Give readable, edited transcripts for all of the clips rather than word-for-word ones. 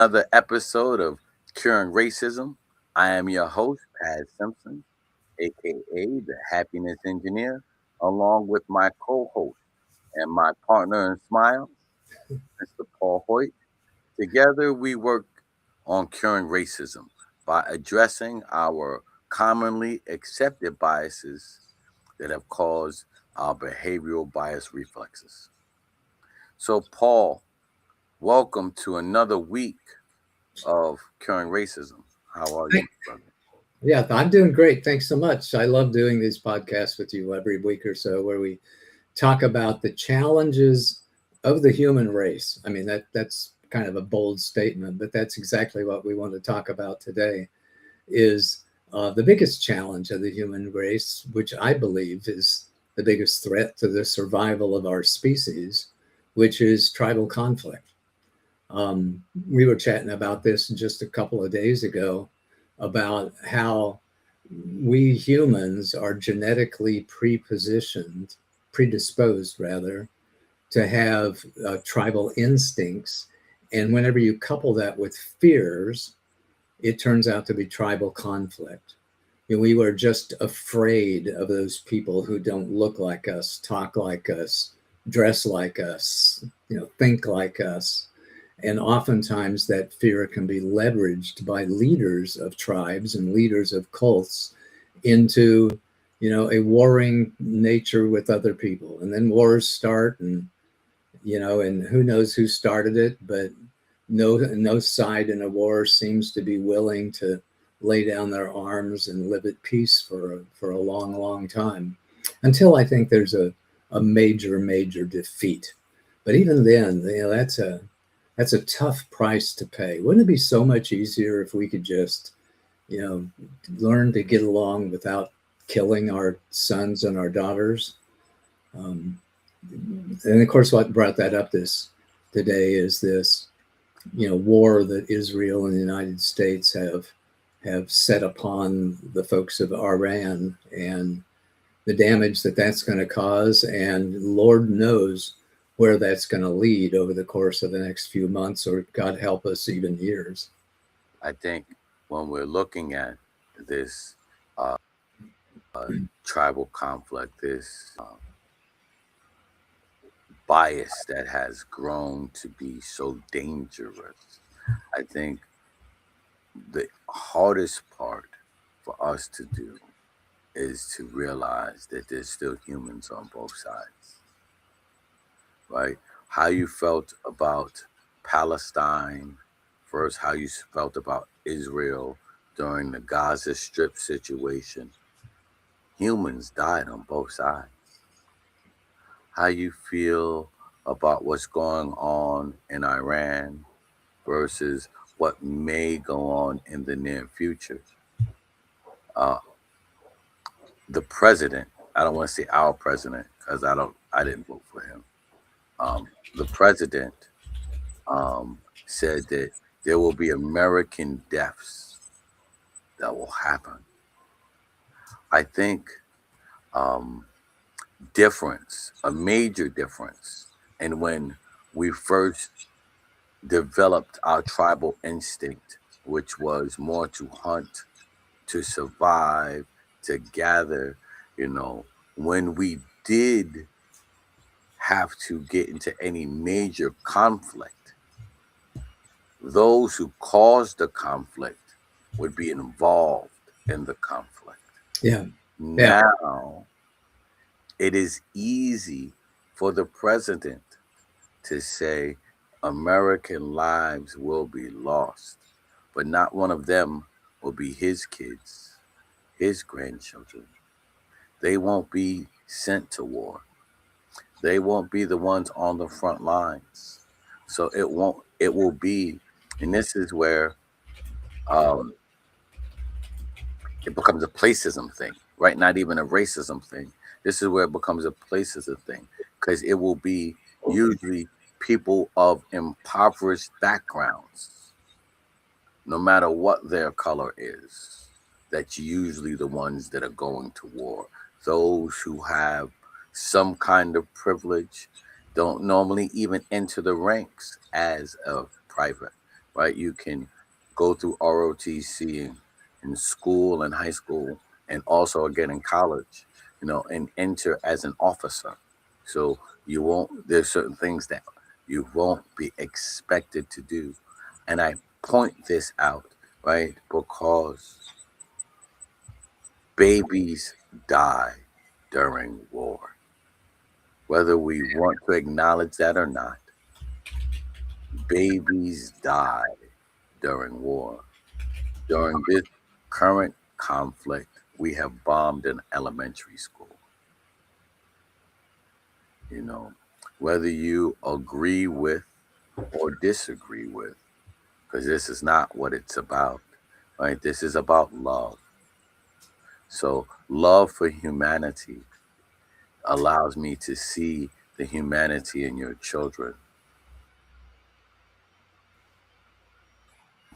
another episode of Curing Racism. I am your host, Simpson, aka the Happiness Engineer, along with my co-host and my partner in smile, Mr. Paul Hoyt. Together, we work on curing racism by addressing our commonly accepted biases that have caused our behavioral bias reflexes. So, Paul, welcome to another week of curing racism. How are you, Thank- brother? Yeah, I'm doing great. Thanks so much. I love doing these podcasts with you every week or so where we talk about the challenges of the human race. I mean, that's kind of a bold statement, but that's exactly what we want to talk about today is the biggest challenge of the human race, which I believe is the biggest threat to the survival of our species, which is tribal conflict. We were chatting about this just a couple of days ago about how we humans are genetically predisposed rather, to have tribal instincts. And whenever you couple that with fears, it turns out to be tribal conflict. We were just afraid of those people who don't look like us, talk like us, dress like us, think like us. And oftentimes that fear can be leveraged by leaders of tribes and leaders of cults into, a warring nature with other people. And then wars start and who knows who started it, but no side in a war seems to be willing to lay down their arms and live at peace for a long, long time until I think there's a major defeat. But even then, that's a tough price to pay. Wouldn't it be so much easier if we could just, you know, learn to get along without killing our sons and our daughters? Um, and of course, what brought that up this today is this, war that Israel and the United States have set upon the folks of Iran and the damage that that's going to cause, and Lord knows where that's going to lead over the course of the next few months, or God help us, even years. I think when we're looking at this uh, tribal conflict, this bias that has grown to be so dangerous, I think the hardest part for us to do is to realize that there's still humans on both sides, right? How you felt about Palestine versus how you felt about Israel during the Gaza Strip situation. Humans died on both sides. How you feel about what's going on in Iran versus what may go on in the near future. Uh, the president, I don't want to say our president because I didn't vote for him. The president said that there will be American deaths that will happen. I think um, a major difference, and when we first developed our tribal instinct, which was more to hunt, to survive, to gather, you know, when we did have to get into any major conflict, those who caused the conflict would be involved in the conflict. Yeah, yeah, Now, it is easy for the president to say American lives will be lost, but not one of them will be his kids, his grandchildren. They won't be sent to war. They won't be the ones on the front lines. So it will be, and this is where um, it becomes a placism thing, right? Not even a racism thing. This is where it becomes a placism thing because it will be usually people of impoverished backgrounds, no matter what their color is. That's usually the ones that are going to war. Those who have some kind of privilege don't normally even enter the ranks as a private, right? You can go through ROTC in school and high school, and also again in college, and enter as an officer. So there's certain things that you won't be expected to do. And I point this out, right? Because babies die during war. Whether we want to acknowledge that or not, babies die during war. During this current conflict, we have bombed an elementary school. You know, whether you agree with or disagree with, because this is not what it's about, right? This is about love. So, love for humanity allows me to see the humanity in your children,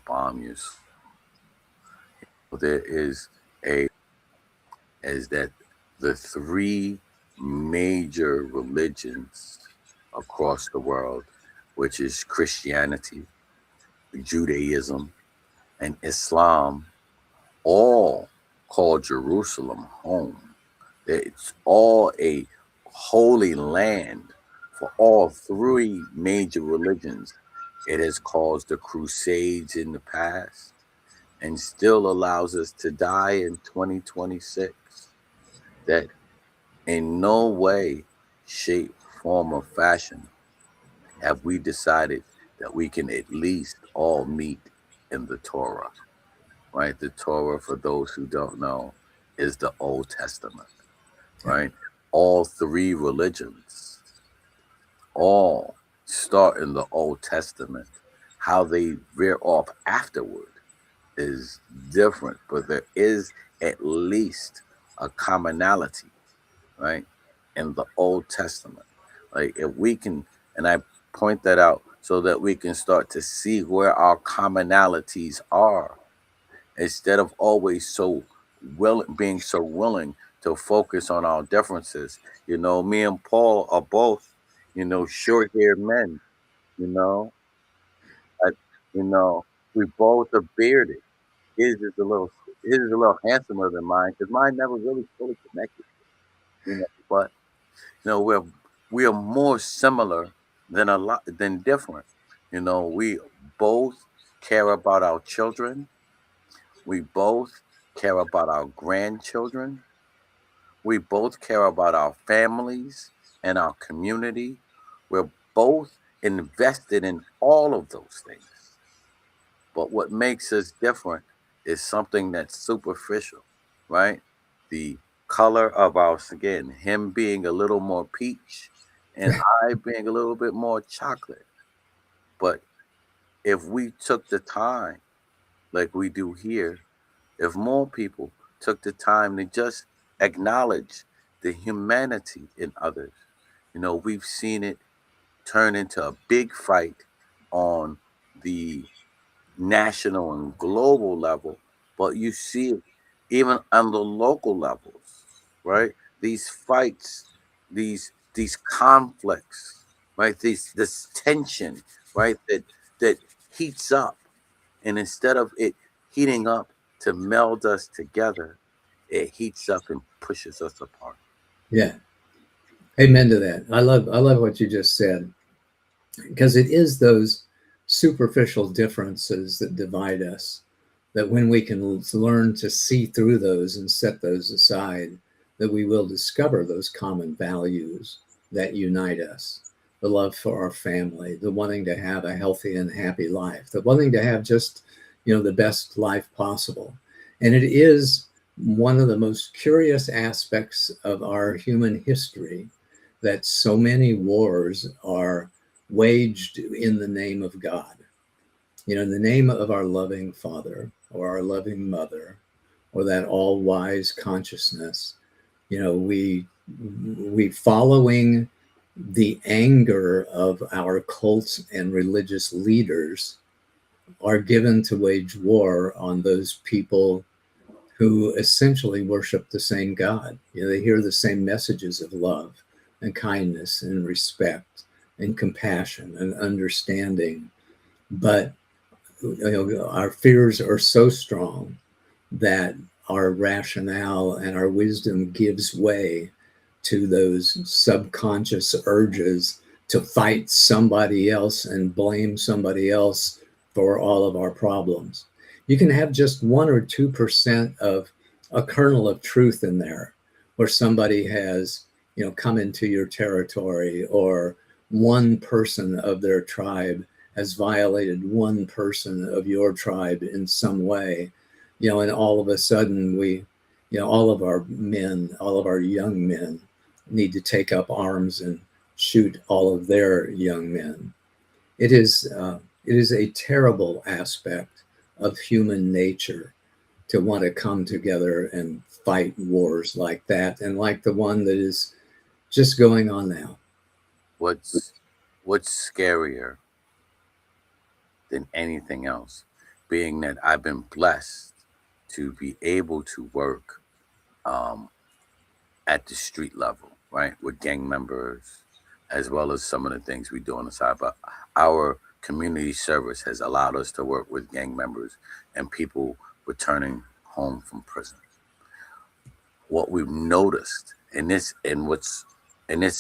bomb you. There a is that the three major religions across the world, which is Christianity, Judaism, and Islam, all call Jerusalem home. It's all a holy land for all three major religions. It has caused the Crusades in the past and still allows us to die in 2026. That in no way, shape, form, or fashion have we decided that we can at least all meet in the Torah, right? The Torah, for those who don't know, is the Old Testament, Yeah. right? All three religions all start in the Old Testament. How they veer off afterward is different, but there is at least a commonality, right, in the Old Testament. Like if we can, and I point that out so that we can start to see where our commonalities are instead of always being so willing to focus on our differences. Me and Paul are both, short-haired men. You know, I, you know, we both are bearded. His is a little, his is a little handsomer than mine because mine never really fully connected. But we are more similar than a lot than different. We both care about our children. We both care about our grandchildren. We both care about our families and our community. We're both invested in all of those things. But what makes us different is something that's superficial, right? The color of our skin, him being a little more peach and I being a little bit more chocolate. But if we took the time, like we do here, if more people took the time to just acknowledge the humanity in others, we've seen it turn into a big fight on the national and global level, but you see it even on the local levels, right? These fights, these conflicts, right? This tension, right? That heats up, and instead of it heating up to meld us together, it heats up and pushes us apart. Yeah. Amen to that. I love what you just said, because it is those superficial differences that divide us, that when we can learn to see through those and set those aside, that we will discover those common values that unite us: the love for our family, the wanting to have a healthy and happy life, the wanting to have just the best life possible. And it is one of the most curious aspects of our human history that so many wars are waged in the name of God, in the name of our loving Father or our loving Mother, or that all wise consciousness. We following the anger of our cults and religious leaders are given to wage war on those people who essentially worship the same God. They hear the same messages of love and kindness and respect and compassion and understanding, but our fears are so strong that our rationale and our wisdom gives way to those subconscious urges to fight somebody else and blame somebody else for all of our problems. You can have just 1 or 2% of a kernel of truth in there, where somebody has, come into your territory, or one person of their tribe has violated one person of your tribe in some way, and all of a sudden all of our men, all of our young men need to take up arms and shoot all of their young men. It is, it is a terrible aspect of human nature to want to come together and fight wars like that, and like the one that is just going on now. What's what's scarier than anything else, being that I've been blessed to be able to work um, at the street level, right, with gang members, as well as some of the things we do on the side. But our community service has allowed us to work with gang members and people returning home from prison. What we've noticed, and this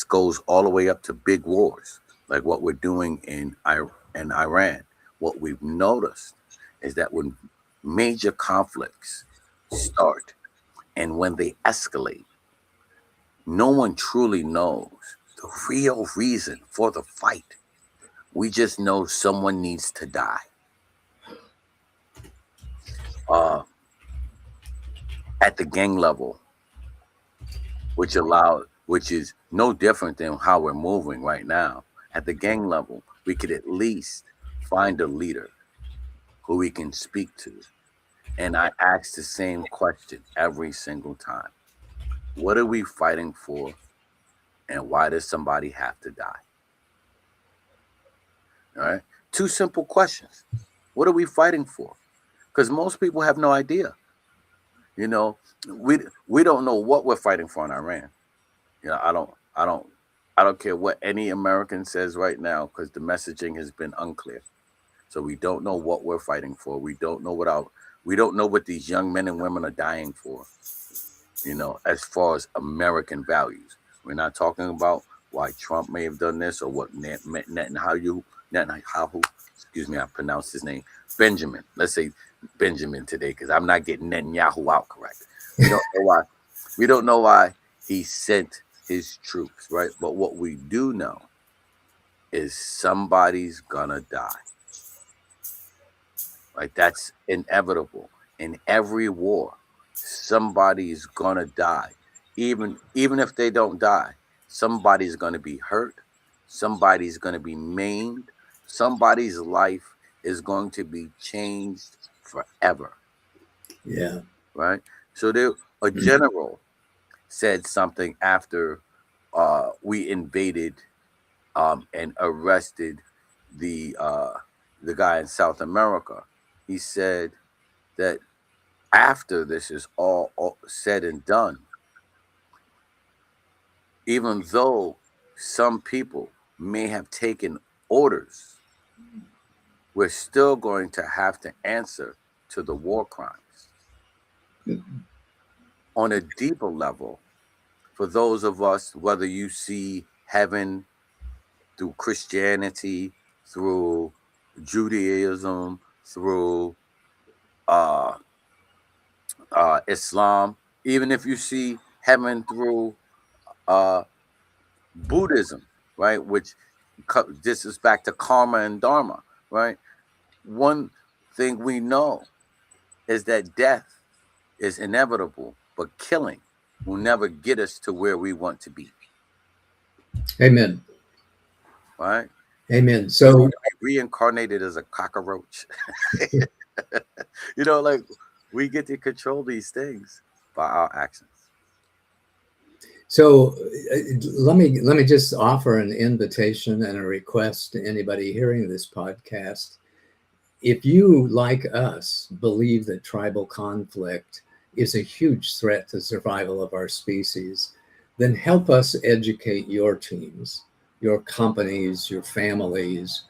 goes all the way up to big wars, like what we're doing in Iran. What we've noticed is that when major conflicts start and when they escalate, no one truly knows the real reason for the fight. We just know someone needs to die. Uh, at the gang level, which is no different than how we're moving right now. At the gang level, we could at least find a leader who we can speak to. And I ask the same question every single time. What are we fighting for? And why does somebody have to die? All right. Two simple questions. What are we fighting for? Because most people have no idea. You know, we we don't know what we're fighting for in Iran. I don't care what any American says right now, because the messaging has been unclear. So we don't know what we're fighting for. We don't know what these young men and women are dying for, as far as American values. We're not talking about why Trump may have done this, or what Netanyahu, excuse me, I pronounced his name, Benjamin. Let's say Benjamin today, because I'm not getting Netanyahu out correct. We don't know why. We don't know why he sent his troops, right? But what we do know is somebody's gonna die, right? That's inevitable. In every war, somebody's gonna die. Even if they don't die, somebody's gonna be hurt, somebody's gonna be maimed, somebody's life is going to be changed forever, Yeah. right? So a general said something after we invaded and arrested the uh, the guy in South America. He said that after this is all said and done, even though some people may have taken orders, we're still going to have to answer to the war crimes. On a deeper level, for those of us, whether you see heaven through Christianity, through Judaism, through uh, Islam, even if you see heaven through uh, Buddhism, right? Which this is back to karma and dharma, right? One thing we know is that death is inevitable, but killing will never get us to where we want to be, Amen. right? Amen. We So, want to be reincarnated as a cockroach. Like we get to control these things by our actions. so let me just offer an invitation and a request to anybody hearing this podcast. If you, like us, believe that tribal conflict is a huge threat to survival of our species, then help us educate your teams, your companies, your families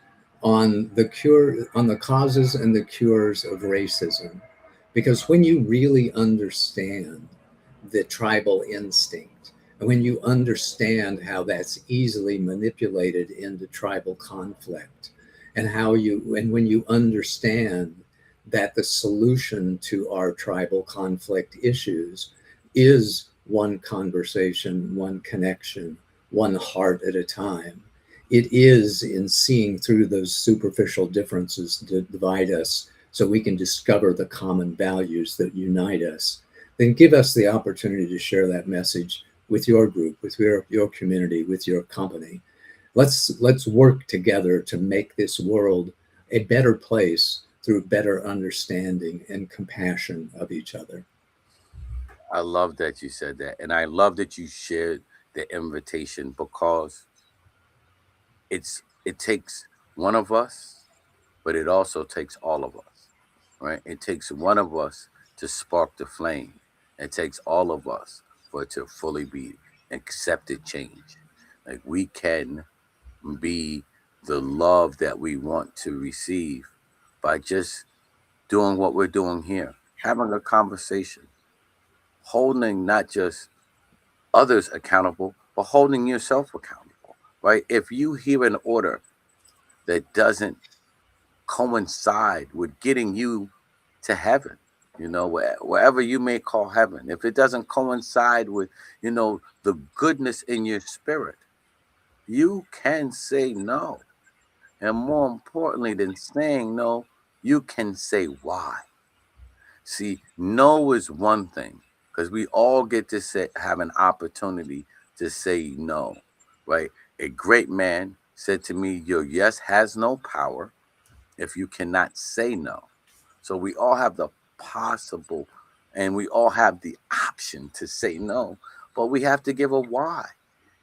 on the causes and the cures of racism, because when you really understand the tribal instinct, and when you understand how that's easily manipulated into tribal conflict, and when you understand that the solution to our tribal conflict issues is one conversation, one connection, one heart at a time, it is in seeing through those superficial differences that divide us so we can discover the common values that unite us. Then give us the opportunity to share that message with your group, with your community, with your company. Let's work together to make this world a better place through better understanding and compassion of each other. I love that you said that. And I love that you shared the invitation because it takes one of us, but it also takes all of us, right? It takes one of us to spark the flame. It takes all of us for it to fully be accepted change. Like we can be the love that we want to receive by just doing what we're doing here, having a conversation, holding not just others accountable, but holding yourself accountable, right? If you hear an order that doesn't coincide with getting you to heaven, wherever you may call heaven, if it doesn't coincide with, the goodness in your spirit, you can say no. And more importantly than saying no, you can say why. See, no is one thing because we all get to have an opportunity to say no, right? A great man said to me, your yes has no power if you cannot say no. So we all have the possible and we all have the option to say no, but we have to give a why.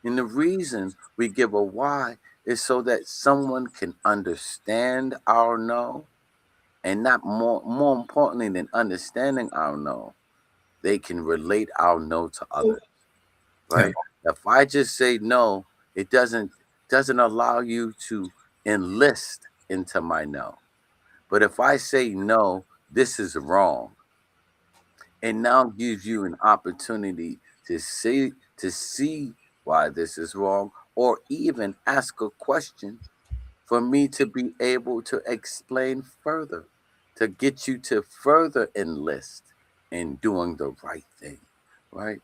And the reason we give a why is so that someone can understand our no, and not more importantly than understanding our no, they can relate our no to others, Yeah. right? If I just say no, it doesn't allow you to enlist into my no. But if I say no, this is wrong, it now gives you an opportunity to see why this is wrong, or even ask a question for me to be able to explain further, to get you to further enlist in doing the right thing, right?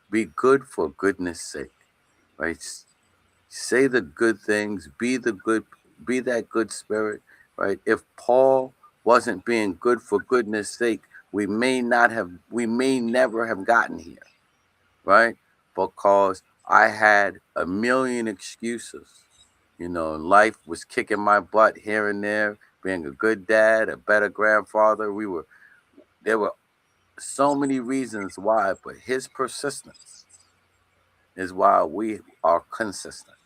Be good for goodness sake, right? Say the good things, be that good spirit, right? If Paul wasn't being good for goodness sake, we may never have gotten here, right? Because I had a million excuses. Life was kicking my butt here and there, being a good dad, a better grandfather. There were so many reasons why, but his persistence is why we are consistent,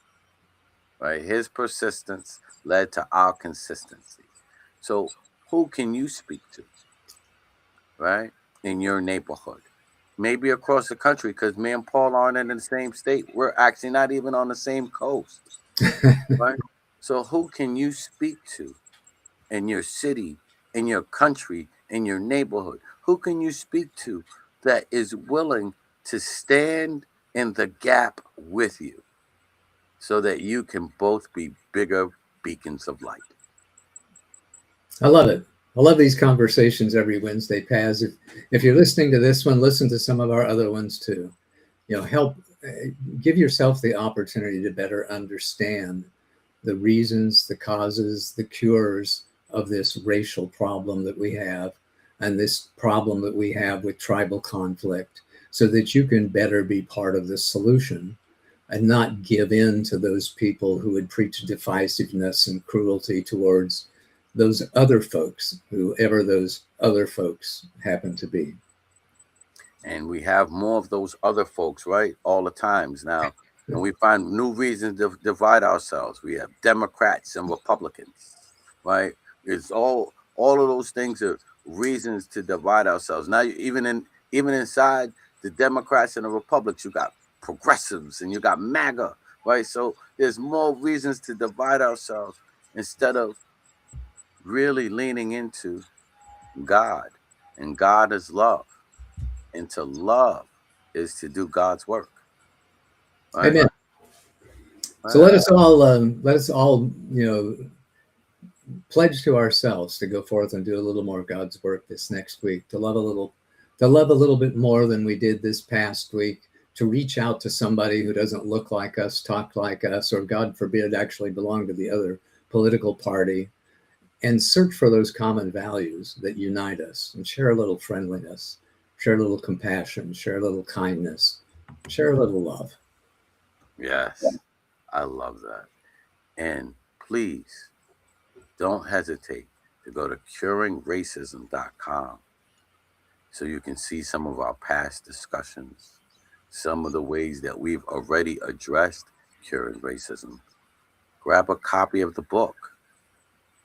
right? His persistence led to our consistency. So, who can you speak to, right, in your neighborhood? Maybe across the country, because me and Paul aren't in the same state. We're actually not even on the same coast, right? So, who can you speak to in your city, in your country, in your neighborhood? Who can you speak to that is willing to stand in the gap with you so that you can both be bigger beacons of light? I love it. I love these conversations every Wednesday, Paz. If you're listening to this one, listen to some of our other ones too. Help give yourself the opportunity to better understand the reasons, the causes, the cures of this racial problem that we have, and this problem that we have with tribal conflict, so that you can better be part of the solution and not give in to those people who would preach divisiveness and cruelty towards those other folks, whoever those other folks happen to be. And we have more of those other folks, right? All the times now. And we find new reasons to divide ourselves. We have Democrats and Republicans, right? It's all of those things are reasons to divide ourselves. Now, even inside the Democrats and the Republicans, you got progressives and you got MAGA, right? So there's more reasons to divide ourselves. instead of really leaning into God. And God is love. And to love is to do God's work. Right? Amen. So Right. let us all, pledge to ourselves to go forth and do a little more God's work this next week, to love a little bit more than we did this past week, to reach out to somebody who doesn't look like us, talk like us, or God forbid, actually belong to the other political party, and search for those common values that unite us and share a little friendliness, share a little compassion, share a little kindness, share a little love. Yes. I love that. And please don't hesitate to go to curingracism.com so you can see some of our past discussions, some of the ways that we've already addressed curing racism. Grab a copy of the book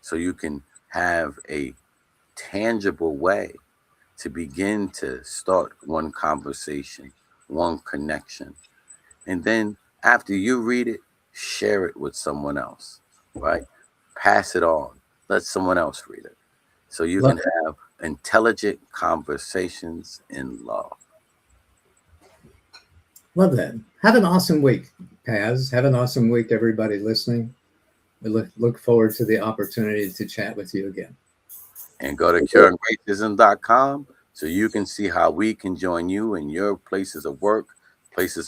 so you can have a tangible way to begin to start one conversation, one connection. And then after you read it, share it with someone else, right? Pass it on. Let someone else read it so you Love can have intelligent conversations in love. Love that. Have an awesome week, Paz. Have an awesome week, everybody listening. We look forward to the opportunity to chat with you again. And go to curingracism.com so you can see how we can join you in your places of work, places